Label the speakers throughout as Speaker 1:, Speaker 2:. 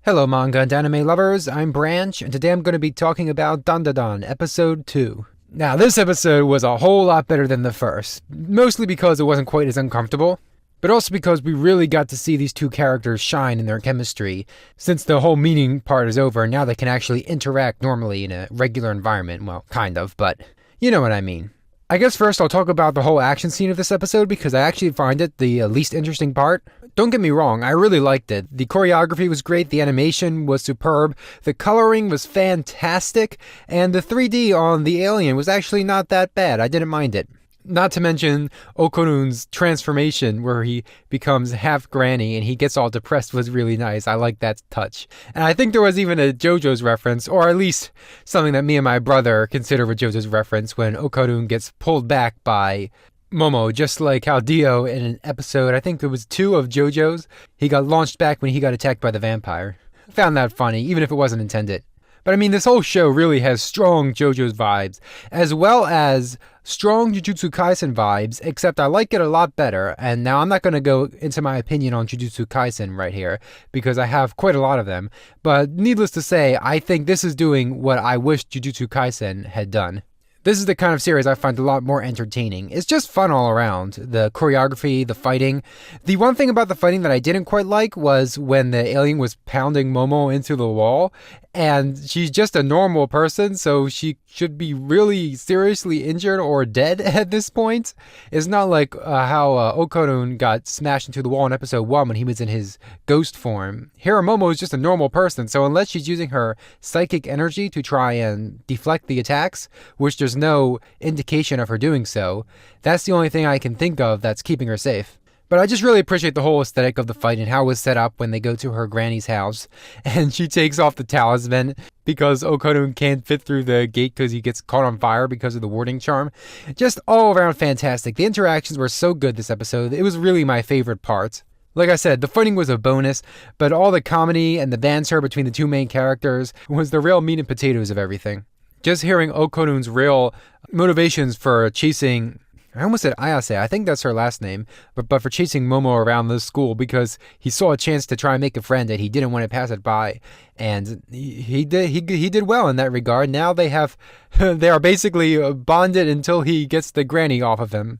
Speaker 1: Hello manga and anime lovers, I'm Branch, and today I'm going to be talking about Dandadan, Episode 2. Now, this episode was a whole lot better than the first, mostly because it wasn't quite as uncomfortable, but also because we really got to see these two characters shine in their chemistry. Since the whole meeting part is over, now they can actually interact normally in a regular environment. Well, kind of, but you know what I mean. I guess first I'll talk about the whole action scene of this episode because I actually find it the least interesting part. Don't get me wrong, I really liked it. The choreography was great, the animation was superb, the coloring was fantastic, and the 3D on the alien was actually not that bad. I didn't mind it. Not to mention Okonun's transformation where he becomes half granny and he gets all depressed was really nice. I like that touch. And I think there was even a JoJo's reference, or at least something that me and my brother consider a JoJo's reference, when Okonun gets pulled back by Momo, just like how Dio in an episode, I think it was 2 of JoJo's, he got launched back when he got attacked by the vampire. I found that funny, even if it wasn't intended. But I mean, this whole show really has strong JoJo's vibes, as well as strong Jujutsu Kaisen vibes, except I like it a lot better. And now I'm not going to go into my opinion on Jujutsu Kaisen right here, because I have quite a lot of them. But needless to say, I think this is doing what I wish Jujutsu Kaisen had done. This is the kind of series I find a lot more entertaining. It's just fun all around. The choreography, the fighting. The one thing about the fighting that I didn't quite like was when the alien was pounding Momo into the wall, and she's just a normal person, so she should be really seriously injured or dead at this point. It's not like how Okonun got smashed into the wall in episode 1 when he was in his ghost form. Here, Momo is just a normal person, so unless she's using her psychic energy to try and deflect the attacks, which there's no indication of her doing so, that's the only thing I can think of that's keeping her safe. But I just really appreciate the whole aesthetic of the fight and how it was set up when they go to her granny's house and she takes off the talisman because Okonun can't fit through the gate because he gets caught on fire because of the warding charm. Just all around fantastic. The interactions were so good this episode. It was really my favorite part. Like I said, the fighting was a bonus, but all the comedy and the banter between the two main characters was the real meat and potatoes of everything. Just hearing Okonun's real motivations for chasing, I almost said Ayase, I think that's her last name, but for chasing Momo around the school because he saw a chance to try and make a friend and he didn't want to pass it by. And he did well in that regard. Now they are basically bonded until he gets the granny off of him.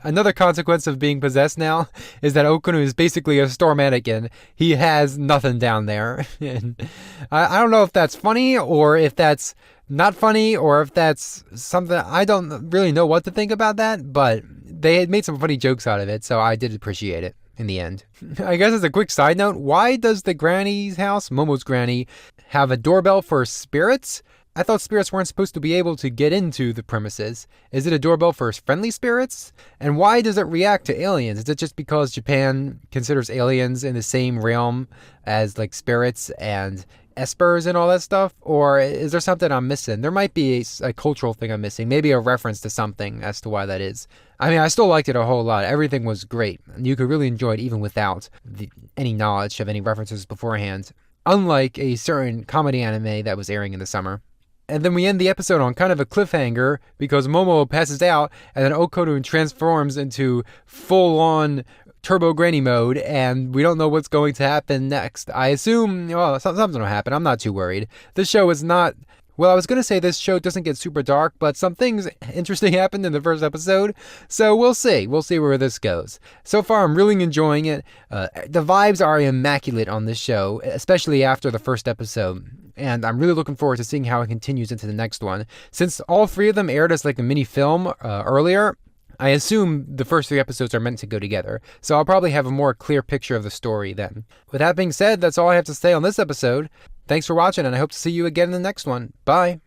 Speaker 1: Another consequence of being possessed now is that Okonun is basically a store mannequin. He has nothing down there. And I don't know if that's funny or if that's not funny or if that's something. I don't really know what to think about that, but they had made some funny jokes out of it, so I did appreciate it in the end. I guess as a quick side note, why does the granny's house, Momo's granny, have a doorbell for spirits? I thought spirits weren't supposed to be able to get into the premises. Is it a doorbell for friendly spirits? And why does it react to aliens? Is it just because Japan considers aliens in the same realm as like spirits and espers and all that stuff? Or is there something I'm missing? There might be a cultural thing I'm missing. Maybe a reference to something as to why that is. I mean, I still liked it a whole lot. Everything was great. You could really enjoy it even without any knowledge of any references beforehand. Unlike a certain comedy anime that was airing in the summer. And then we end the episode on kind of a cliffhanger because Momo passes out and then Okonun transforms into full-on Turbo Granny mode and we don't know what's going to happen next. I assume, well, something will happen. I'm not too worried. This show is not... Well, I was going to say this show doesn't get super dark, but some things interesting happened in the first episode, so we'll see. We'll see where this goes. So far, I'm really enjoying it. The vibes are immaculate on this show, especially after the first episode, and I'm really looking forward to seeing how it continues into the next one. Since all 3 of them aired as like a mini film earlier, I assume the first 3 episodes are meant to go together, so I'll probably have a more clear picture of the story then. With that being said, that's all I have to say on this episode. Thanks for watching, and I hope to see you again in the next one. Bye!